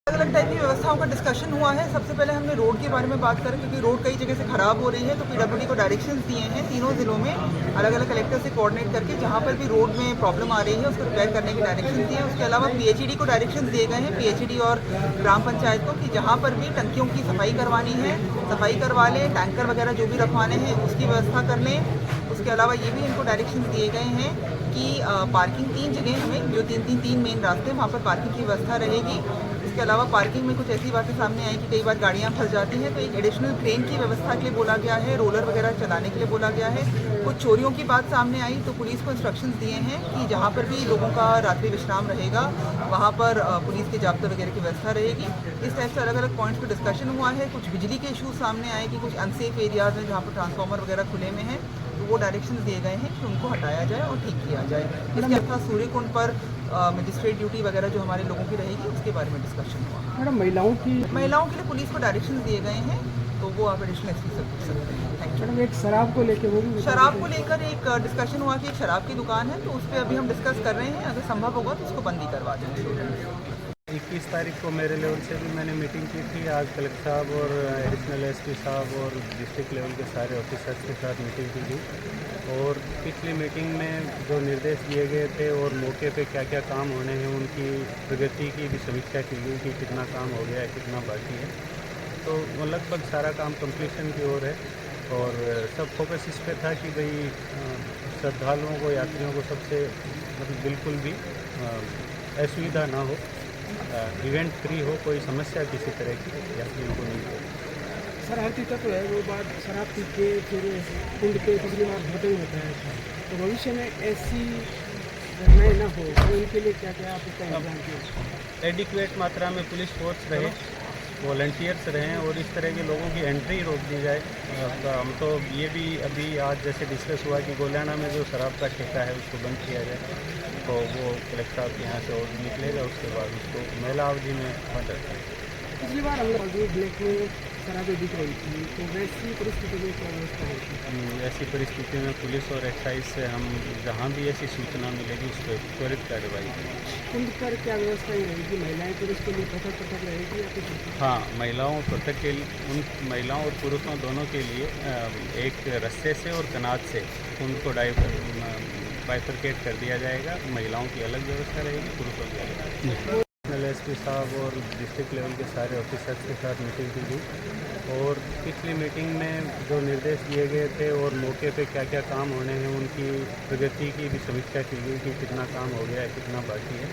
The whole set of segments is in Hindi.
अलग अलग टाइप की व्यवस्थाओं का डिस्कशन हुआ है। सबसे पहले हमने रोड के बारे में बात करें, क्योंकि रोड कई जगह से ख़राब हो रही है, तो पीडब्ल्यूडी को डायरेक्शंस दिए हैं तीनों ज़िलों में अलग अलग कलेक्टर से कोऑर्डिनेट करके, जहाँ पर भी रोड में प्रॉब्लम आ रही है उसको रिपेयर करने के डायरेक्शन दिए हैं। उसके अलावा पीएचईडी को डायरेक्शन दिए गए हैं, पीएचईडी और ग्राम पंचायत को, कि जहाँ पर भी टंकियों की सफाई करवानी है सफाई करवा लें, टैंकर वगैरह जो भी रखवाने हैं उसकी व्यवस्था कर लें। उसके अलावा ये भी इनको डायरेक्शन दिए गए हैं कि पार्किंग 3 जगह हमें, जो तीन मेन रास्ते हैं वहाँ पर पार्किंग की व्यवस्था रहेगी। इसके अलावा पार्किंग में कुछ ऐसी बातें सामने आई कि कई बार गाड़ियाँ फंस जाती हैं, तो एक एडिशनल क्रेन की व्यवस्था के लिए बोला गया है, रोलर वगैरह चलाने के लिए बोला गया है। कुछ चोरियों की बात सामने आई तो पुलिस को इंस्ट्रक्शंस दिए हैं कि जहाँ पर भी लोगों का रात्रि विश्राम रहेगा वहाँ पर पुलिस के जाब्ते वगैरह की व्यवस्था रहेगी। इस टाइप से अलग अलग पॉइंट्स पर डिस्कशन हुआ है। कुछ बिजली के इशूज़ सामने आए कि कुछ अनसेफ एरियाज़ हैं जहाँ पर ट्रांसफार्मर वगैरह खुले में हैं, तो वो डायरेक्शन दिए गए हैं कि उनको हटाया जाए और ठीक किया जाए। इसके अलावा सूर्यकुंड पर मजिस्ट्रेट ड्यूटी वगैरह जो हमारे लोगों की रहेगी उसके बारे में डिस्कशन हुआ। मैडम, महिलाओं के लिए पुलिस को डायरेक्शन दिए गए हैं, तो वो आप एडिशनल एसपी से पूछ सकते हैं। Thank you. मैडम, एक शराब को लेके वो भी शराब को लेकर एक डिस्कशन हुआ कि एक शराब की दुकान है, तो उस पर अभी हम डिस्कस कर रहे हैं, अगर संभव होगा तो उसको बंदी करवा देंगे। 21 तारीख को मेरे लेवल से भी मैंने मीटिंग की थी। आज कलेक्टर साहब और एडिशनल एसपी साहब और डिस्ट्रिक्ट लेवल के सारे ऑफिसर्स के साथ मीटिंग की थी, और पिछली मीटिंग में जो निर्देश दिए गए थे और मौके पे क्या क्या काम होने हैं उनकी प्रगति की भी समीक्षा की गई कि कितना काम हो गया है, कितना बाकी है। तो वो लगभग सारा काम कंप्लीशन की ओर है, और सब फोकस इस पे था कि भाई श्रद्धालुओं को, यात्रियों को सबसे मतलब बिल्कुल भी असुविधा ना हो, इवेंट फ्री हो, कोई समस्या किसी तरह की यात्रियों को नहीं हो। सर, हर चीज़ तो है वो बात, शराब पी के फिर कुंड पे पिछली बार भोजन होता है, तो भविष्य में ऐसी घटनाएं ना हो तो उनके लिए क्या क्या आप इसका इंतजाम किए? एडिक्वेट मात्रा में पुलिस फोर्स रहे, वॉलंटियर्स रहें, और इस तरह के लोगों की एंट्री रोक दी जाए। हम तो ये भी अभी आज जैसे डिस्कस हुआ कि गोलियाना में जो शराब का ठेका है उसको बंद किया जाए, तो वो कलेक्टर साहब के यहाँ से ऑर्डर निकलेगा, उसके बाद उसको महिला अवधि में बंद रखा है। पिछली बार हम लोग ब्लैक में शराबें दिख रही थी, तो वैसी परिस्थिति में क्या व्यवस्था होगी? ऐसी परिस्थिति में पुलिस और एक्साइज से हम जहाँ भी ऐसी सूचना मिलेगी उस पर त्वरित कार्रवाई करेंगे। कुंड पर क्या व्यवस्था ही रहेगी? महिलाएं पुरुष के लिए पृथक पृथक रहेगी या कुछ? हाँ, महिलाओं पृथक के लिए, उन महिलाओं और पुरुषों दोनों के लिए एक रस्से से और कनात से उनको बाइफरकेट कर दिया जाएगा। महिलाओं की अलग व्यवस्था रहेगी, पुरुषों की अलग। नेशनल एसपी साहब और डिस्ट्रिक्ट लेवल के सारे ऑफिसर्स के साथ मीटिंग की थी, और पिछली मीटिंग में जो निर्देश दिए गए थे और मौके पे क्या क्या काम होने हैं उनकी प्रगति की भी समीक्षा की गई कि कितना काम हो गया है, कितना बाकी है।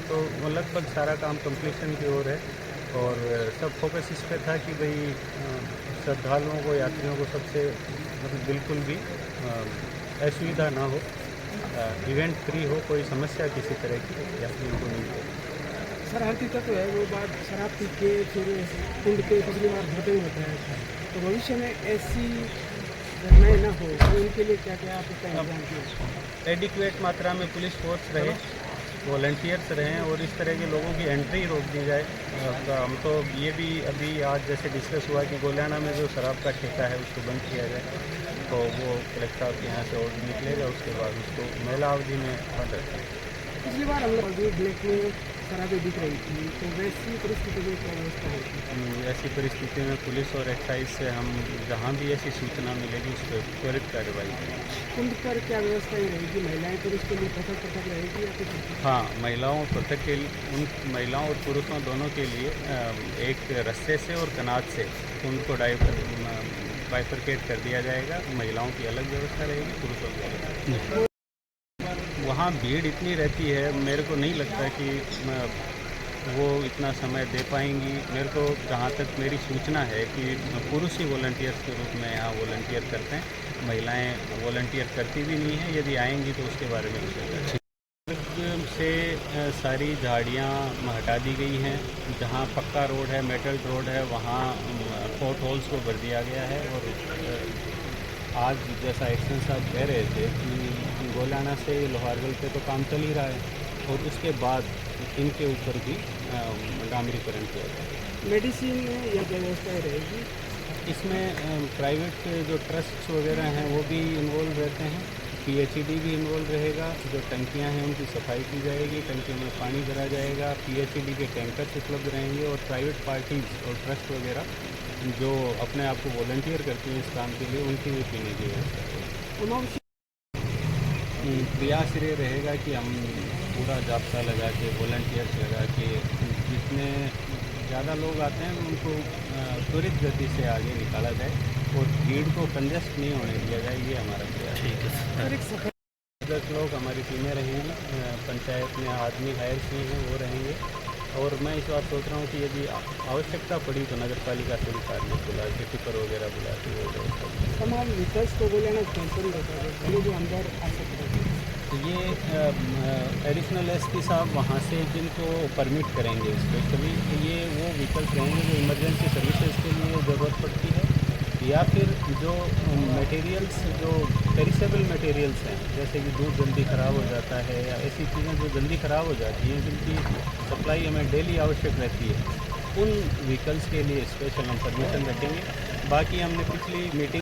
तो वो लगभग सारा काम कंप्लीशन की ओर है, और सब फोकस इस पे था कि भाई श्रद्धालुओं को, यात्रियों को सबसे मतलब बिल्कुल भी असुविधा ना हो, इवेंट फ्री हो, कोई समस्या किसी तरह की यात्रियों को नहीं हो। सर, हर चीज़ तो है वो बात, शराब पी के फिर कुंड पे पिछली बार भोजन होता है, तो भविष्य में ऐसी घटनाएं ना हो तो उनके लिए क्या क्या आप इसका इंतजाम किए? एडिक्वेट मात्रा में पुलिस फोर्स रहे, वॉलंटियर्स रहें, और इस तरह के लोगों की एंट्री रोक दी जाए। हम तो ये भी अभी आज जैसे डिस्कस हुआ कि गोलियाना में जो शराब का ठेका है उसको बंद किया जाए, तो वो कलेक्टर साहब के यहाँ से ऑर्डर निकलेगा, उसके बाद उसको महिला अवधि में बंद रखा है। पिछली बार हम लोग ब्लैक में शराबें दिख रही थी, तो वैसी परिस्थिति में क्या व्यवस्था होगी? ऐसी परिस्थिति में पुलिस और एक्साइज से हम जहाँ भी ऐसी सूचना मिलेगी उस पर त्वरित कार्रवाई करेंगे। कुंड पर क्या व्यवस्था ही रहेगी? महिलाएं पुरुष के लिए पृथक पृथक रहेगी या कुछ? हाँ, महिलाओं पृथक के लिए, उन महिलाओं और पुरुषों दोनों के लिए एक रस्से से और कनात से उनको बाइफरकेट कर दिया जाएगा। महिलाओं की अलग व्यवस्था रहेगी, पुरुषों की अलग। वहाँ भीड़ इतनी रहती है, मेरे को नहीं लगता कि वो इतना समय दे पाएंगी। मेरे को जहाँ तक मेरी सूचना है कि पुरुष ही वॉलंटियर्स के रूप में यहाँ वॉलंटियर करते हैं, महिलाएं वॉलंटियर करती भी नहीं हैं। यदि आएंगी तो उसके बारे में सड़क से सारी झाड़ियाँ हटा दी गई हैं। जहाँ पक्का रोड है, मेटल रोड है, वहाँ पोर्ट होल्स को भर दिया गया है। और आज जैसा एक्शन साहब कह रहे थे कि गोलियाना से लोहारगल पे तो काम चल ही रहा है, और उसके बाद इनके ऊपर भी डामरीकरण किया जाए। मेडिसिन में यह व्यवस्था रहेगी? इसमें प्राइवेट जो ट्रस्ट वगैरह हैं वो भी इन्वॉल्व रहते हैं, PHED भी इन्वॉल्व रहेगा। जो टंकियां हैं उनकी सफाई की जाएगी, टंकियों में पानी भरा जाएगा, PHED के टैंकर्स उपलब्ध रहेंगे और प्राइवेट पार्टीज़ और ट्रस्ट वगैरह जो अपने आप को वॉलंटियर करती हैं इस काम के लिए, उनकी भी पीने की व्यवस्था रहेगी। प्रयास ये रहेगा कि हम पूरा जाब्ता लगा के, वॉलंटियर्स लगा के, जितने ज़्यादा लोग आते हैं उनको त्वरित गति से आगे निकाला जाए और भीड़ को कंजेस्ट नहीं होने दिया जाए, ये हमारा प्रयास है। सर एक सफाई 10 लोग हमारी टीमें रहेंगी, पंचायत में आदमी हायर किए हैं वो रहेंगे और मैं इस बार सोच रहा हूँ कि यदि आवश्यकता पड़ी तो नगर पालिका से भी कार्य बुला के टिपर वगैरह बुला के वो व्यवस्था करें। तमाम व्हीकल्स को बोलेना कैंसिल होता है, भले जो अंदर आ सकते हैं। तो ये एडिशनल एसपी साहब वहाँ से जिनको परमिट करेंगे स्पेशली, ये वो व्हीकल्स रहेंगे जो इमरजेंसी सर्विसेज के लिए ज़रूरत पड़ती है या फिर जो मटेरियल्स, जो पेरिसेबल मटेरियल्स हैं, जैसे कि दूध जल्दी ख़राब हो जाता है या ऐसी चीज़ें जो जल्दी ख़राब हो जाती हैं जिनकी सप्लाई हमें डेली आवश्यक रहती है, उन व्हीकल्स के लिए स्पेशल हम परमिशन रखेंगे। बाकी हमने पिछली मीटिंग